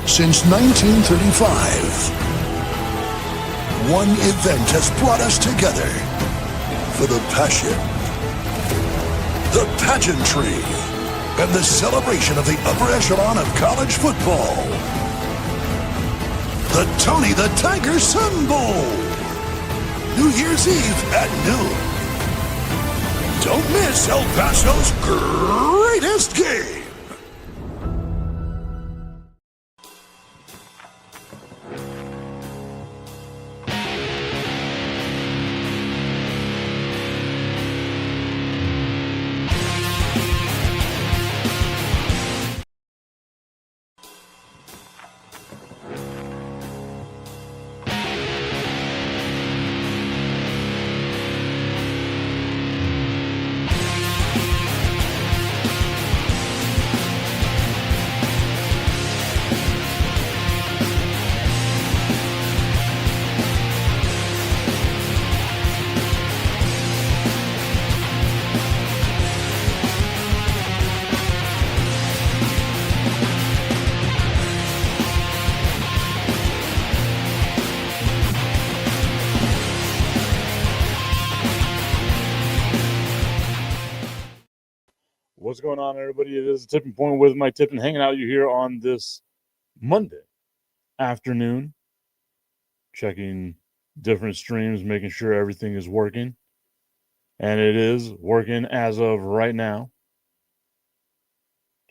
Since 1935, one event has brought us together for the passion, the pageantry, and the celebration of the upper echelon of college football. The Tony the Tiger Sun Bowl. New Year's Eve at noon. Don't miss El Paso's greatest game. What's going on, everybody? It is a Tipping Point with my Tipton, hanging out you here on this Monday afternoon, checking different streams, making sure everything is working. And it is working as of right now.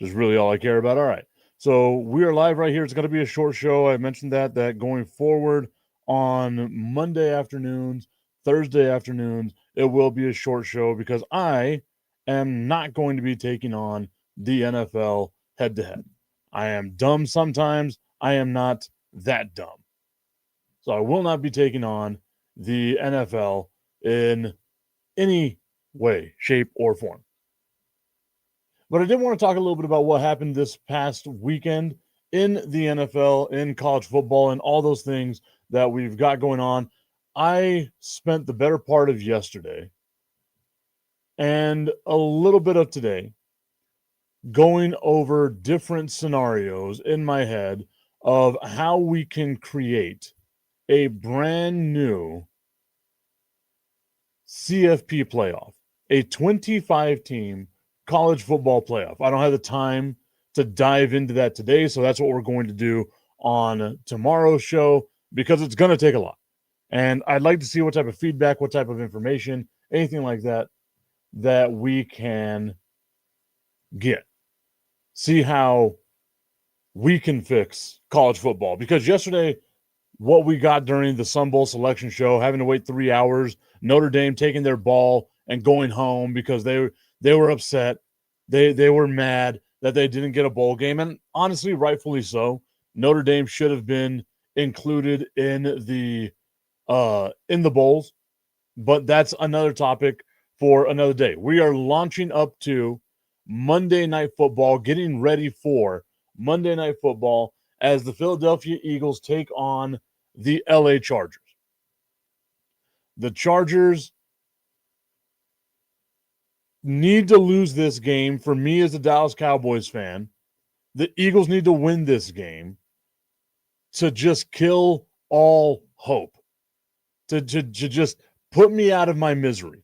Just really all I care about. All right. So we are live right here. It's going to be a short show. I mentioned that going forward on Monday afternoons, Thursday afternoons, it will be a short show because I am not going to be taking on the NFL head-to-head. I am dumb sometimes. I am not that dumb. So I will not be taking on the NFL in any way, shape, or form. But I did want to talk a little bit about what happened this past weekend in the NFL, in college football, and all those things that we've got going on. I spent the better part of yesterday and a little bit of today going over different scenarios in my head of how we can create a brand new CFP playoff, a 25-team college football playoff. I don't have the time to dive into that today, so that's what we're going to do on tomorrow's show because it's going to take a lot. And I'd like to see what type of feedback, what type of information, anything like that we can get. See how we can fix college football. Because yesterday, what we got during the Sun Bowl selection show, having to wait 3 hours, Notre Dame taking their ball and going home because they were upset. They were mad that they didn't get a bowl game. And honestly, rightfully so. Notre Dame should have been included in the bowls. But that's another topic for another day. We are launching up to Monday Night Football, getting ready for Monday Night Football as the Philadelphia Eagles take on the LA Chargers. The Chargers need to lose this game. For me as a Dallas Cowboys fan, the Eagles need to win this game to just kill all hope, to just put me out of my misery,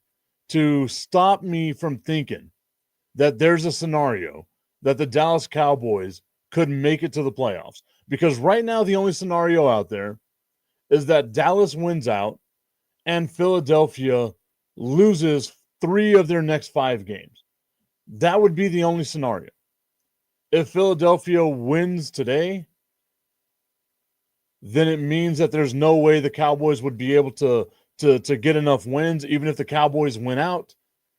to stop me from thinking that there's a scenario that the Dallas Cowboys could make it to the playoffs. Because right now, the only scenario out there is that Dallas wins out and Philadelphia loses 3 of their next 5 games. That would be the only scenario. If Philadelphia wins today, then it means that there's no way the Cowboys would be able to get enough wins. Even if the Cowboys win out,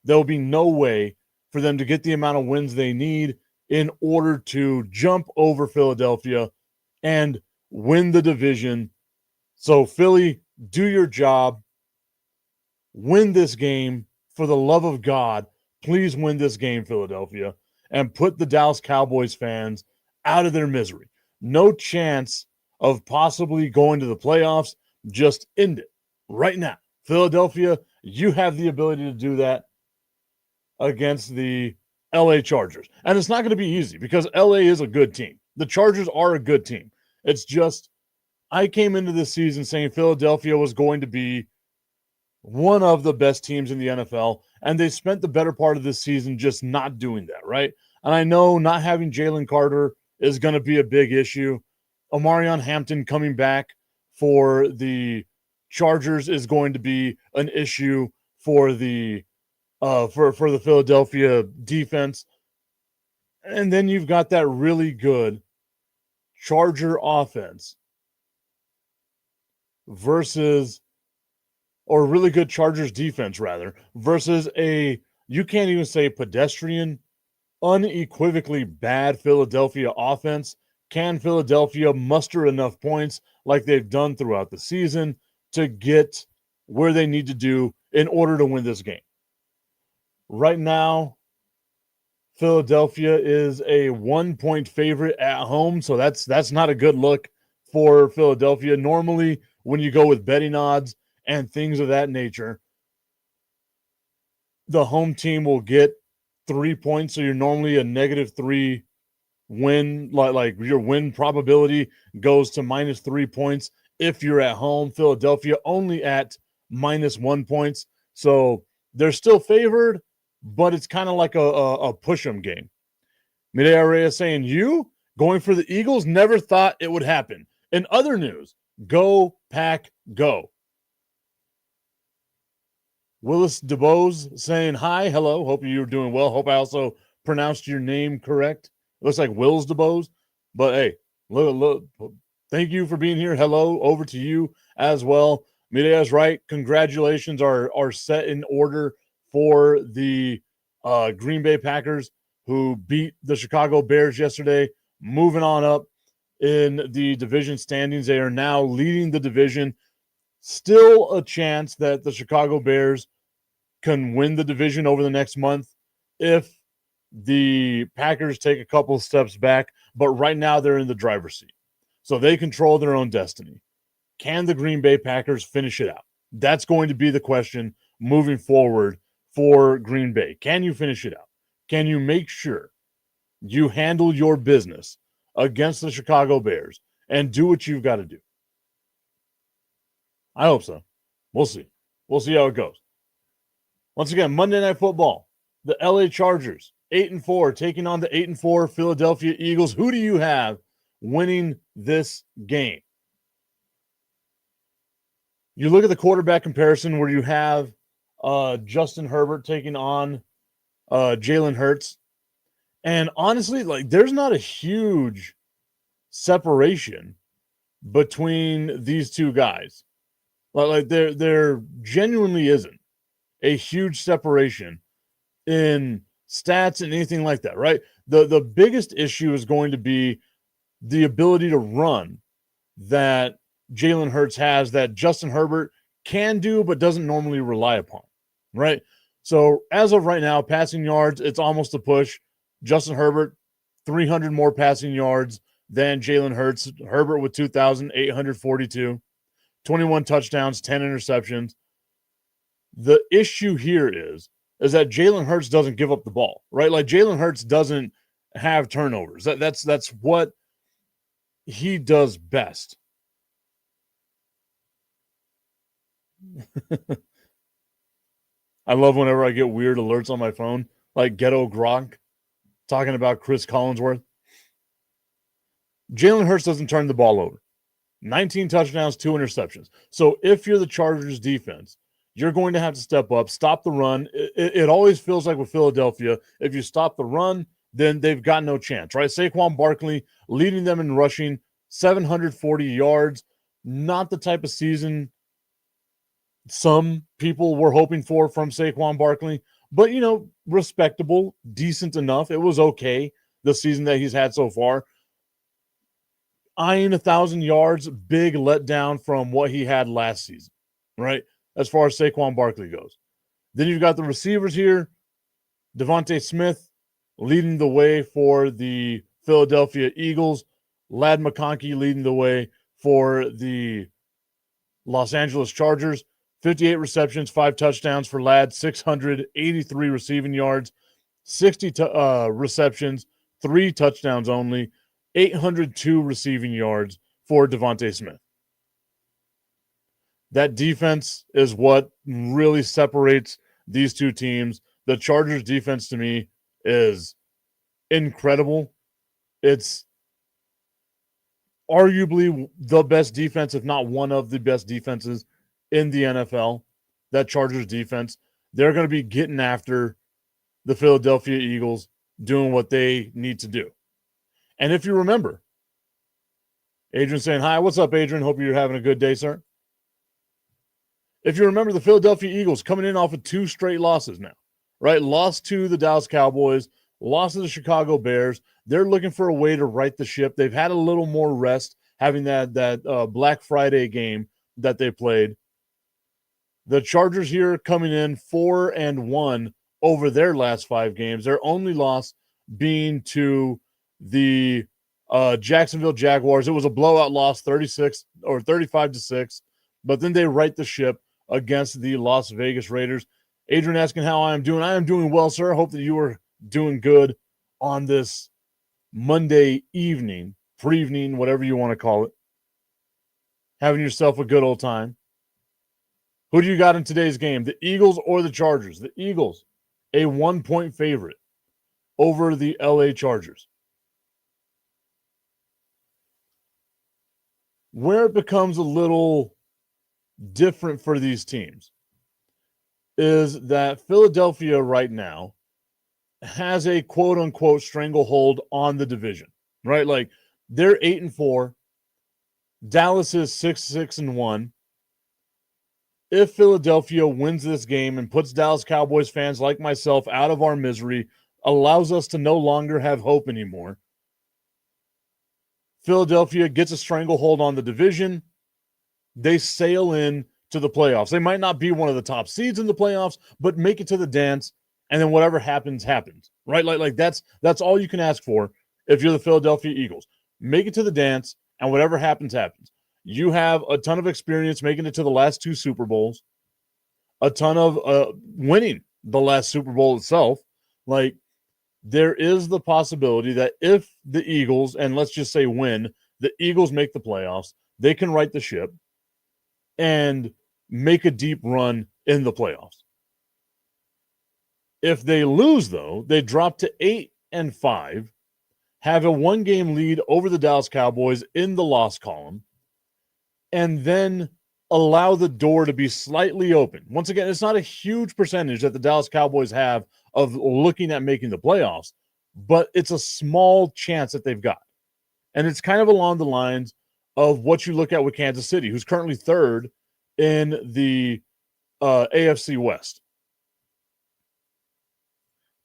there will be no way for them to get the amount of wins they need in order to jump over Philadelphia and win the division. So Philly, do your job. Win this game. For the love of God, please win this game, Philadelphia, and put the Dallas Cowboys fans out of their misery. No chance of possibly going to the playoffs. Just end it right now. Philadelphia, you have the ability to do that against the LA Chargers. And it's not going to be easy because LA is a good team. The Chargers are a good team. It's just, I came into this season saying Philadelphia was going to be one of the best teams in the NFL, and they spent the better part of this season just not doing that, right? And I know not having Jalen Carter is going to be a big issue. Omarion Hampton coming back for the Chargers is going to be an issue for the for the Philadelphia defense. And then you've got that really good Charger offense versus, or really good Chargers defense rather, versus a, you can't even say pedestrian, unequivocally bad Philadelphia offense. Can Philadelphia muster enough points like they've done throughout the season to get where they need to do in order to win this game? Right now, Philadelphia is a 1-point favorite at home, so that's not a good look for Philadelphia. Normally, when you go with betting odds and things of that nature, the home team will get 3 points, so you're normally a -3 win, like your win probability goes to -3 points if you're at home. Philadelphia only at -1 points, so they're still favored, but it's kind of like a push 'em game. Midea Reyes saying, you going for the Eagles? Never thought it would happen. In other news, go Pack go. Willis DeBose saying, hi, hello, hope you're doing well. Hope I also pronounced your name correct. It looks like Wills DeBose, but hey, look, thank you for being here. Hello, over to you as well. Midea's right. Congratulations are set in order for the Green Bay Packers, who beat the Chicago Bears yesterday, moving on up in the division standings. They are now leading the division. Still a chance that the Chicago Bears can win the division over the next month if the Packers take a couple of steps back, but right now they're in the driver's seat. So they control their own destiny. Can the Green Bay Packers finish it out? That's going to be the question moving forward for Green Bay. Can you finish it out? Can you make sure you handle your business against the Chicago Bears and do what you've got to do? I hope so. We'll see. We'll see how it goes. Once again, Monday Night Football, the LA Chargers, 8-4, taking on the 8-4 Philadelphia Eagles. Who do you have winning this game? You look at the quarterback comparison where you have Justin Herbert taking on Jalen Hurts. And honestly, like, there's not a huge separation between these two guys. Like there genuinely isn't a huge separation in stats and anything like that, right? The biggest issue is going to be the ability to run that Jalen Hurts has that Justin Herbert can do but doesn't normally rely upon, right? So as of right now, passing yards, it's almost a push. Justin Herbert, 300 more passing yards than Jalen Hurts. Herbert with 2,842. 21 touchdowns, 10 interceptions. The issue here is that Jalen Hurts doesn't give up the ball, right? Like, Jalen Hurts doesn't have turnovers. That's what he does best. I love whenever I get weird alerts on my phone, like Ghetto Gronk talking about Chris Collinsworth. Jalen Hurts doesn't turn the ball over. 19 touchdowns, 2 interceptions. So if you're the Chargers defense, you're going to have to step up, stop the run. It always feels like with Philadelphia, if you stop the run, then they've got no chance, right? Saquon Barkley leading them in rushing, 740 yards. Not the type of season some people were hoping for from Saquon Barkley, but, you know, respectable, decent enough. It was okay, the season that he's had so far. Eyeing 1,000 yards, big letdown from what he had last season, right? As far as Saquon Barkley goes. Then you've got the receivers here. Devontae Smith leading the way for the Philadelphia Eagles. Ladd McConkey leading the way for the Los Angeles Chargers. 58 receptions, 5 touchdowns for Ladd, 683 receiving yards, 60 receptions, 3 touchdowns only. 802 receiving yards for Devontae Smith. That defense is what really separates these two teams. The Chargers defense to me is incredible. It's arguably the best defense, if not one of the best defenses in the NFL. That Chargers defense, they're going to be getting after the Philadelphia Eagles, doing what they need to do. And if you remember, Adrian saying, hi, what's up, Adrian? Hope you're having a good day, sir. If you remember, the Philadelphia Eagles coming in off of 2 straight losses now, right? Lost to the Dallas Cowboys, lost to the Chicago Bears. They're looking for a way to right the ship. They've had a little more rest, having that Black Friday game that they played. The Chargers here coming in 4-1 over their last 5 games. Their only loss being to the Jacksonville Jaguars. It was a blowout loss, 35-6, but then they right the ship against the Las Vegas Raiders. Adrian asking how I am doing. I am doing well, sir. Hope that you are doing good on this Monday evening, pre-evening, whatever you want to call it. Having yourself a good old time. Who do you got in today's game, the Eagles or the Chargers? The Eagles, a 1-point favorite over the LA Chargers. Where it becomes a little different for these teams is that Philadelphia right now has a quote-unquote stranglehold on the division, right? Like, they're 8-4. Dallas is 6-1. If Philadelphia wins this game and puts Dallas Cowboys fans like myself out of our misery, allows us to no longer have hope anymore, Philadelphia gets a stranglehold on the division. They sail in to the playoffs. They might not be one of the top seeds in the playoffs, but make it to the dance, and then whatever happens, happens, right? Like that's all you can ask for if you're the Philadelphia Eagles. Make it to the dance, and whatever happens, happens. You have a ton of experience making it to the last 2 Super Bowls, a ton of winning the last Super Bowl itself. Like, there is the possibility that if the Eagles, and let's just say win, the Eagles make the playoffs, they can right the ship and make a deep run in the playoffs. If they lose, though, they drop to 8-5, have a 1-game lead over the Dallas Cowboys in the loss column, and then allow the door to be slightly open. Once again, it's not a huge percentage that the Dallas Cowboys have of looking at making the playoffs, but it's a small chance that they've got. And it's kind of along the lines of what you look at with Kansas City, who's currently 3rd in the AFC West.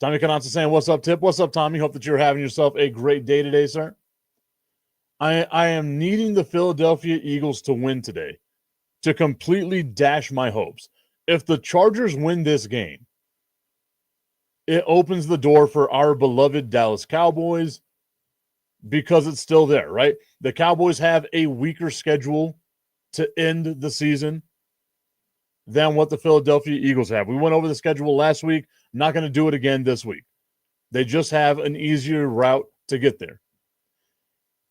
Tommy Cananza saying, what's up, Tip? What's up, Tommy? Hope that you're having yourself a great day today, sir. I am needing the Philadelphia Eagles to win today to completely dash my hopes. If the Chargers win this game, it opens the door for our beloved Dallas Cowboys because it's still there, right? The Cowboys have a weaker schedule to end the season than what the Philadelphia Eagles have. We went over the schedule last week. Not going to do it again this week. They just have an easier route to get there.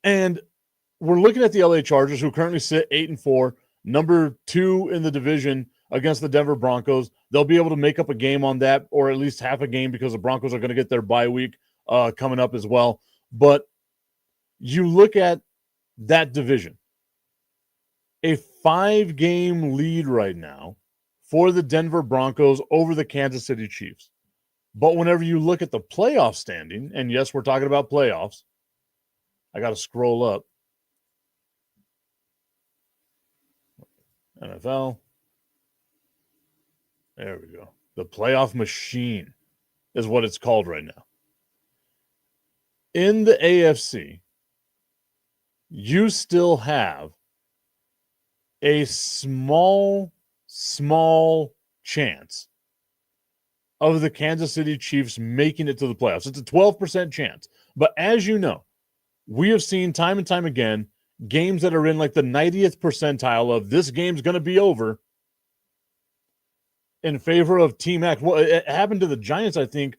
And we're looking at the LA Chargers, who currently sit 8-4, number 2 in the division against the Denver Broncos. They'll be able to make up a game on that, or at least half a game, because the Broncos are going to get their bye week coming up as well. But you look at that division, a 5-game lead right now for the Denver Broncos over the Kansas City Chiefs. But whenever you look at the playoff standing, and yes, we're talking about playoffs, I got to scroll up. NFL. There we go. The playoff machine is what it's called right now. In the AFC, you still have a small chance of the Kansas City Chiefs making it to the playoffs. It's a 12% chance. But as you know, we have seen time and time again games that are in like the 90th percentile of this game's going to be over in favor of Team X. Well, it happened to the Giants, I think,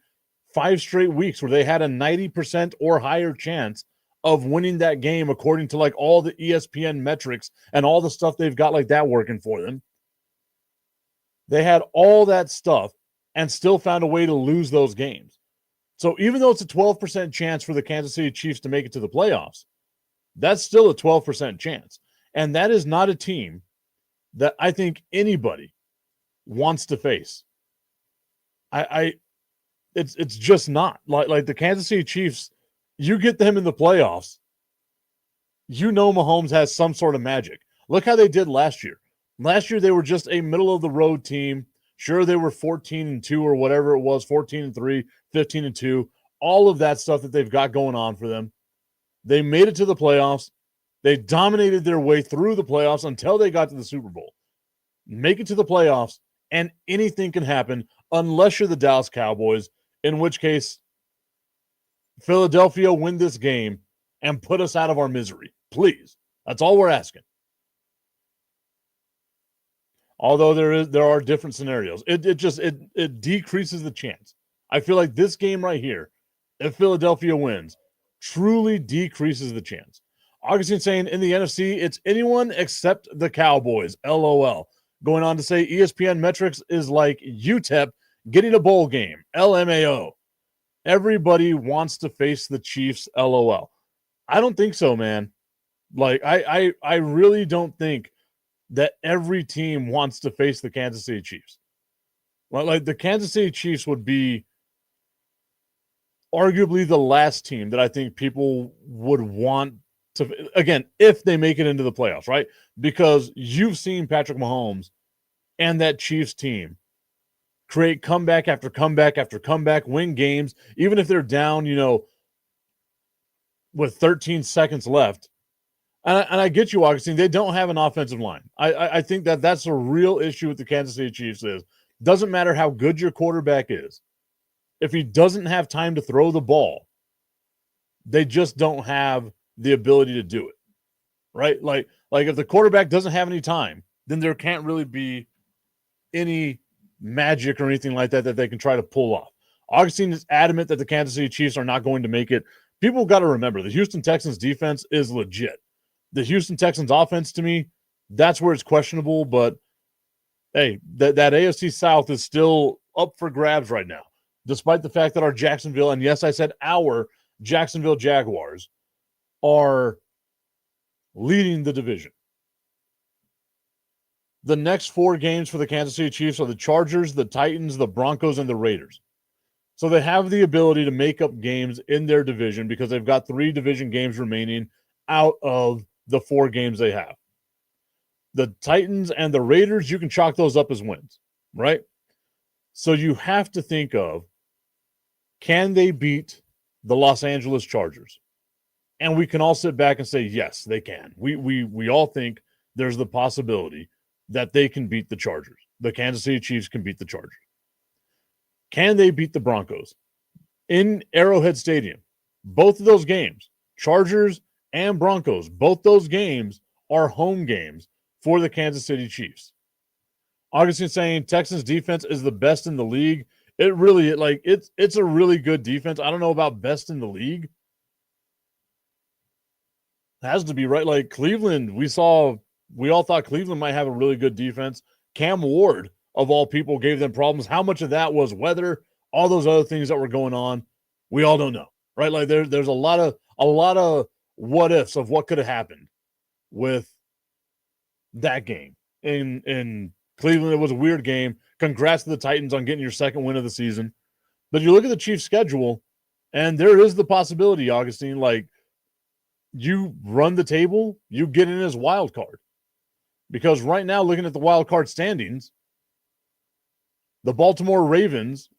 5 straight weeks where they had a 90% or higher chance of winning that game according to like all the ESPN metrics and all the stuff they've got like that working for them. They had all that stuff and still found a way to lose those games. So even though it's a 12% chance for the Kansas City Chiefs to make it to the playoffs, that's still a 12% chance. And that is not a team that I think anybody wants to face. It's just not. Like the Kansas City Chiefs, you get them in the playoffs, you know Mahomes has some sort of magic. Look how they did last year. Last year they were just a middle of the road team. Sure, they were 14-2 or whatever it was, 14-3, 15-2, all of that stuff that they've got going on for them. They made it to the playoffs. They dominated their way through the playoffs until they got to the Super Bowl. Make it to the playoffs, and anything can happen unless you're the Dallas Cowboys, in which case Philadelphia win this game and put us out of our misery. Please. That's all we're asking. Although there are different scenarios. It decreases the chance. I feel like this game right here, if Philadelphia wins, truly decreases the chance. Augustine saying in the NFC, it's anyone except the Cowboys. LOL. Going on to say ESPN metrics is like UTEP getting a bowl game. LMAO. Everybody wants to face the Chiefs. LOL. I don't think so, man. Like, I really don't think that every team wants to face the Kansas City Chiefs. Like the Kansas City Chiefs would be arguably the last team that I think people would want to, again, if they make it into the playoffs, right? Because you've seen Patrick Mahomes and that Chiefs team create comeback after comeback after comeback, win games, even if they're down, with 13 seconds left. And I get you, Augustine. They don't have an offensive line. I think that's a real issue with the Kansas City Chiefs is doesn't matter how good your quarterback is. If he doesn't have time to throw the ball, they just don't have the ability to do it, right? Like if the quarterback doesn't have any time, then there can't really be any magic or anything like that they can try to pull off. Augustine is adamant that the Kansas City Chiefs are not going to make it. People got to remember, the Houston Texans defense is legit. The Houston Texans offense, to me, that's where it's questionable. But, hey, that AFC South is still up for grabs right now, despite the fact that our Jacksonville, and yes, I said our Jacksonville Jaguars, are leading the division. The next 4 games for the Kansas City Chiefs are the Chargers, the Titans, the Broncos, and the Raiders. So they have the ability to make up games in their division because they've got 3 division games remaining out of the 4 games they have. The Titans and the Raiders, you can chalk those up as wins, right? So you have to think of, can they beat the Los Angeles Chargers? And we can all sit back and say, yes, they can. We all think there's the possibility that they can beat the Chargers. The Kansas City Chiefs can beat the Chargers. Can they beat the Broncos? In Arrowhead Stadium, both of those games, Chargers and Broncos, both those games are home games for the Kansas City Chiefs. Augustine saying Texans defense is the best in the league. It really, it's a really good defense. I don't know about best in the league. It has to be, right? Like Cleveland, we all thought Cleveland might have a really good defense. Cam Ward, of all people, gave them problems. How much of that was weather? All those other things that were going on, we all don't know, right? Like there's a lot of what ifs of what could have happened with that game in Cleveland. It was a weird game. Congrats to the Titans on getting your second win of the season. But you look at the Chiefs' schedule, and there is the possibility, Augustine, like you run the table, you get in as wild card. Because right now, looking at the wild card standings, the Baltimore Ravens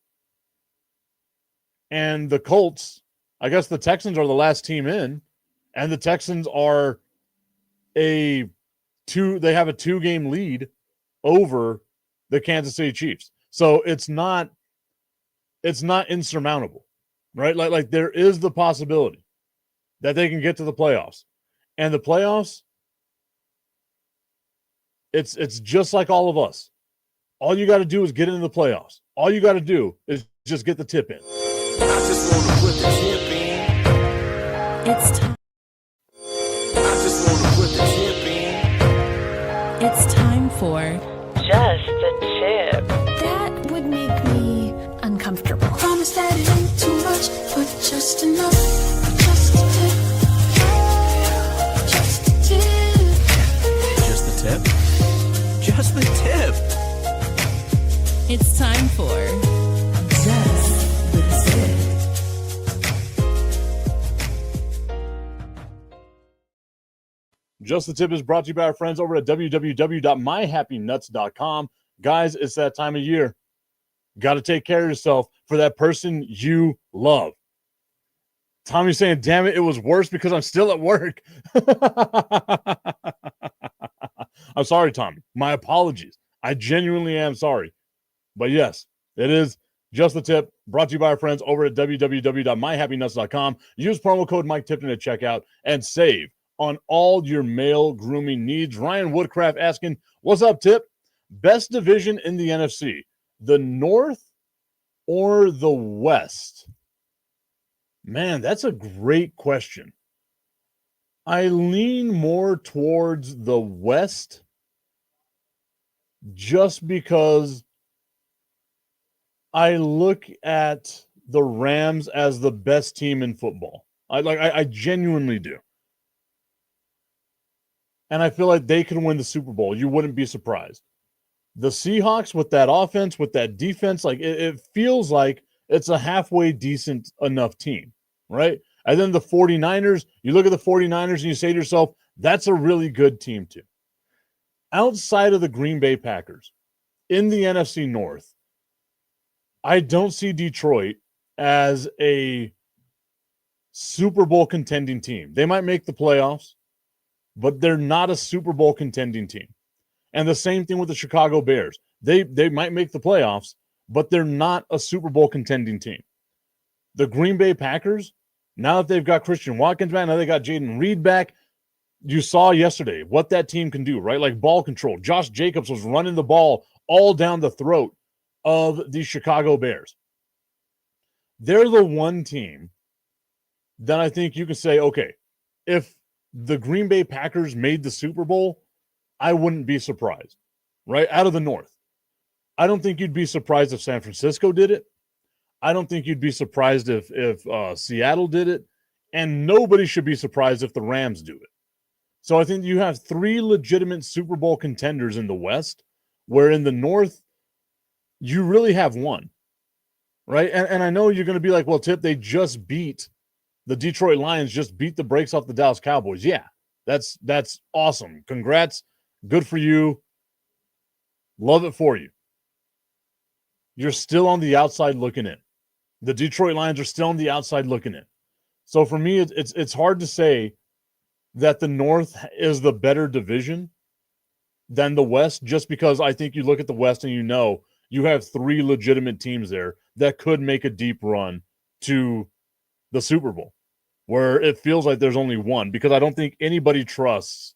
and the Colts, I guess the Texans are the last team in, and the Texans are they have a 2-game lead over the Kansas City Chiefs. So it's not insurmountable, right? Like there is the possibility that they can get to the playoffs. And the playoffs, it's just like all of us. All you got to do is get into the playoffs. All you got to do is just get the tip in. I just want to put the tip in. It's time. for Just the Tip. Just the Tip is brought to you by our friends over at www.myhappynuts.com. Guys, it's that time of year. Got to take care of yourself for that person you love. Tommy's saying, damn it, it was worse because I'm still at work. I'm sorry, Tommy. My apologies. I genuinely am sorry. But yes, it is Just the Tip, brought to you by our friends over at www.myhappynuts.com. Use promo code Mike Tipton at checkout and save on all your male grooming needs. Ryan Woodcraft asking, what's up, Tip? Best division in the NFC, the North or the West? Man, that's a great question. I lean more towards the West just because I look at the Rams as the best team in football. I genuinely do. And I feel like they can win the Super Bowl. You wouldn't be surprised. The Seahawks with that offense, with that defense, like it feels like it's a halfway decent enough team, right? And then the 49ers, you look at the 49ers and you say to yourself, that's a really good team too. Outside of the Green Bay Packers, in the NFC North, I don't see Detroit as a Super Bowl contending team. They might make the playoffs, but they're not a Super Bowl contending team. And the same thing with the Chicago Bears. They might make the playoffs, but they're not a Super Bowl contending team. The Green Bay Packers, now that they've got Christian Watkins back, now they got Jaden Reed back, you saw yesterday what that team can do, right? Like ball control. Josh Jacobs was running the ball all down the throat of the Chicago Bears. They're the one team that I think you can say, okay, if the Green Bay Packers made the Super Bowl, I wouldn't be surprised, right? Out of the North. I don't think you'd be surprised if San Francisco did it. I don't think you'd be surprised if Seattle did it. And nobody should be surprised if the Rams do it. So I think you have three legitimate Super Bowl contenders in the West, where in the North, you really have one, right? And I know you're going to be like, well, Tip, they just beat the Detroit Lions, just beat the brakes off the Dallas Cowboys. Yeah, that's awesome. Congrats. Good for you. Love it for you. You're still on the outside looking in. The Detroit Lions are still on the outside looking in. So for me, it's hard to say that the North is the better division than the West, just because I think you look at the West and you know you have three legitimate teams there that could make a deep run to the Super Bowl, where it feels like there's only one, because I don't think anybody trusts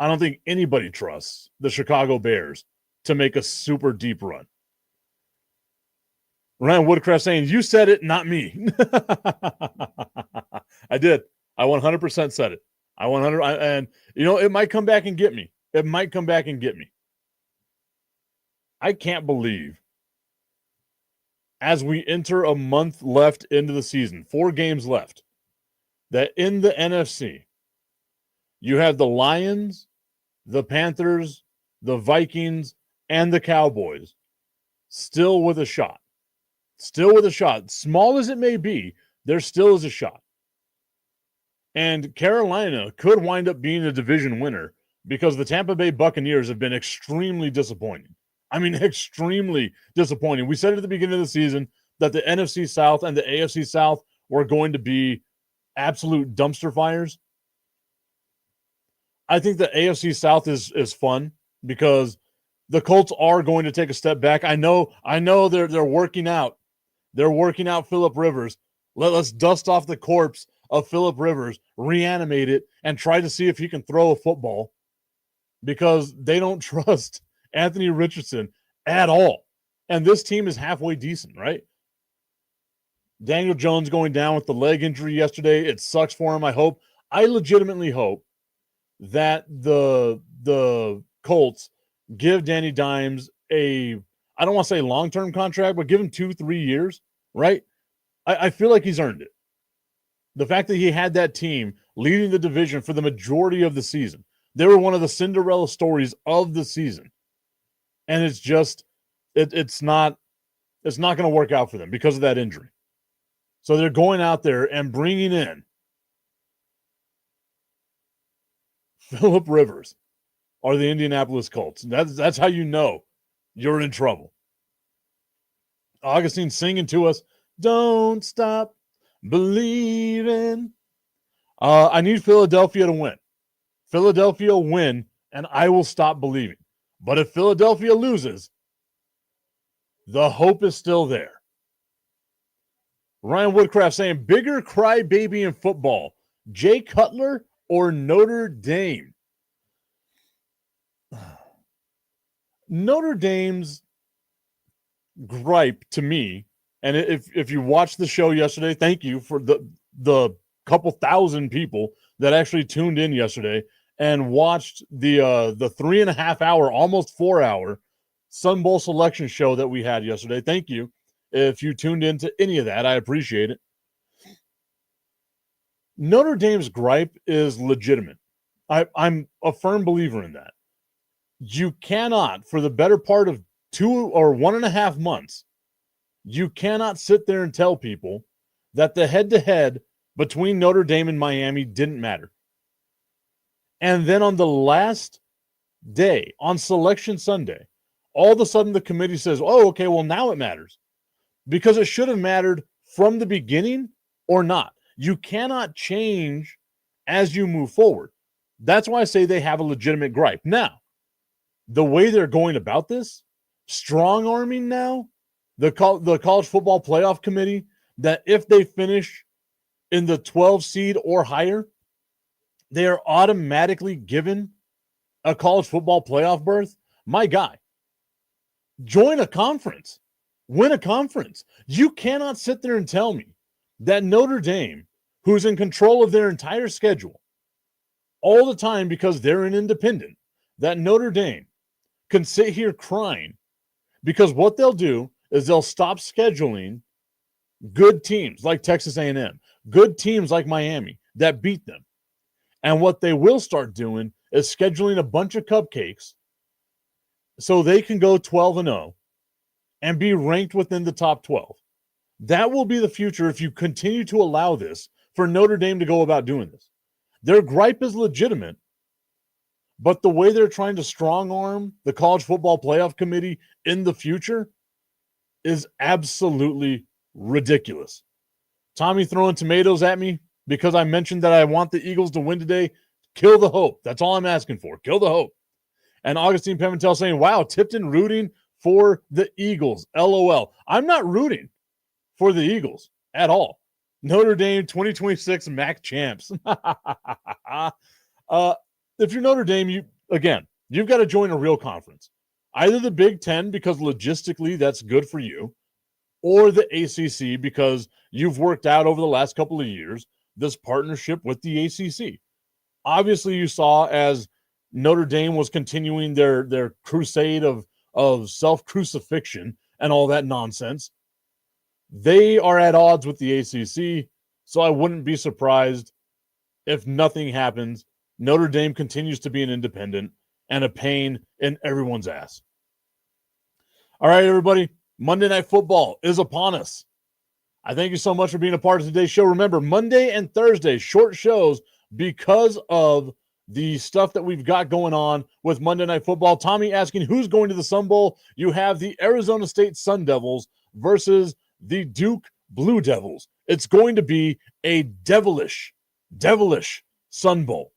the Chicago Bears to make a super deep run. Ryan Woodcraft saying, you said it, not me. I did. I 100% said it. And you know, it might come back and get me. I can't believe, as we enter a month left into the season, 4 games left, that in the NFC, you have the Lions, the Panthers, the Vikings, and the Cowboys still with a shot. Small as it may be, there still is a shot. And Carolina could wind up being a division winner because the Tampa Bay Buccaneers have been extremely disappointing. I mean, extremely disappointing. We said at the beginning of the season that the NFC South and the AFC South were going to be absolute dumpster fires. I think the AFC South is fun because the Colts are going to take a step back. I know they're working out. They're working out Phillip Rivers. Let's dust off the corpse of Phillip Rivers, reanimate it, and try to see if he can throw a football, because they don't trust Anthony Richardson at all. And this team is halfway decent, right? Daniel Jones going down with the leg injury yesterday. It sucks for him. I legitimately hope that the Colts give Danny Dimes I don't want to say long-term contract, but give him 2-3 years, right? I feel like he's earned it. The fact that he had that team leading the division for the majority of the season. They were one of the Cinderella stories of the season. And it's just, it's not it's not going to work out for them because of that injury. So they're going out there and bringing in Phillip Rivers or the Indianapolis Colts. That's how you know you're in trouble. Augustine singing to us, "Don't stop believing." I need Philadelphia to win. Philadelphia win, and I will stop believing. But if Philadelphia loses, the hope is still there. Ryan Woodcraft saying, bigger crybaby in football, Jay Cutler or Notre Dame? Notre Dame's gripe to me, and if you watched the show yesterday, thank you for the couple thousand people that actually tuned in yesterday and watched the 3.5 hour, almost 4 hour Sun Bowl selection show that we had yesterday. Thank you. If you tuned into any of that, I appreciate it. Notre Dame's gripe is legitimate. I'm a firm believer in that. You cannot, for the better part of 2 or 1.5 months, you cannot sit there and tell people that the head-to-head between Notre Dame and Miami didn't matter. And then on the last day, on Selection Sunday, all of a sudden the committee says, oh, okay, well, now it matters. Because it should have mattered from the beginning or not. You cannot change as you move forward. That's why I say they have a legitimate gripe. Now, the way they're going about this, strong-arming now, the College Football Playoff Committee, that if they finish in the 12 seed or higher, they are automatically given a college football playoff berth. My guy, join a conference. Win a conference. You cannot sit there and tell me that Notre Dame, who's in control of their entire schedule all the time because they're an independent, that Notre Dame can sit here crying because what they'll do is they'll stop scheduling good teams like Texas A&M, good teams like Miami that beat them. And what they will start doing is scheduling a bunch of cupcakes so they can go 12-0 and be ranked within the top 12. That will be the future if you continue to allow this for Notre Dame to go about doing this. Their gripe is legitimate, but the way they're trying to strong-arm the College Football Playoff Committee in the future is absolutely ridiculous. Tommy throwing tomatoes at me because I mentioned that I want the Eagles to win today. Kill the hope. That's all I'm asking for. Kill the hope. And Augustine Pimentel saying, wow, Tipton rooting for the Eagles. LOL. I'm not rooting for the Eagles at all. Notre Dame 2026 MAC champs. If you're Notre Dame, you've got to join a real conference. Either the Big Ten, because logistically that's good for you, or the ACC, because you've worked out over the last couple of years this partnership with the ACC. Obviously, you saw as Notre Dame was continuing their crusade of self-crucifixion and all that nonsense. They are at odds with the ACC, so I wouldn't be surprised if nothing happens. Notre Dame continues to be an independent and a pain in everyone's ass. All right, everybody. Monday Night Football is upon us. I thank you so much for being a part of today's show. Remember, Monday and Thursday, short shows because of the stuff that we've got going on with Monday Night Football. Tommy asking who's going to the Sun Bowl. You have the Arizona State Sun Devils versus the Duke Blue Devils. It's going to be a devilish Sun Bowl.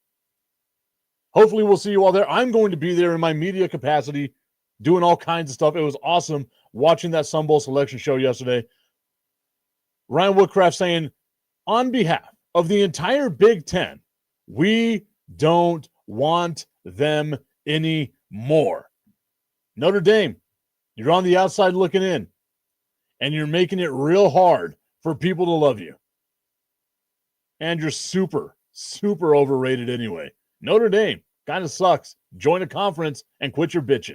Hopefully we'll see you all there. I'm going to be there in my media capacity doing all kinds of stuff. It was awesome watching that Sun Bowl selection show yesterday. Ryan Woodcraft saying, on behalf of the entire Big Ten, we don't want them anymore. Notre Dame, you're on the outside looking in, and you're making it real hard for people to love you. And you're super overrated anyway. Notre Dame kind of sucks. Join a conference and quit your bitching.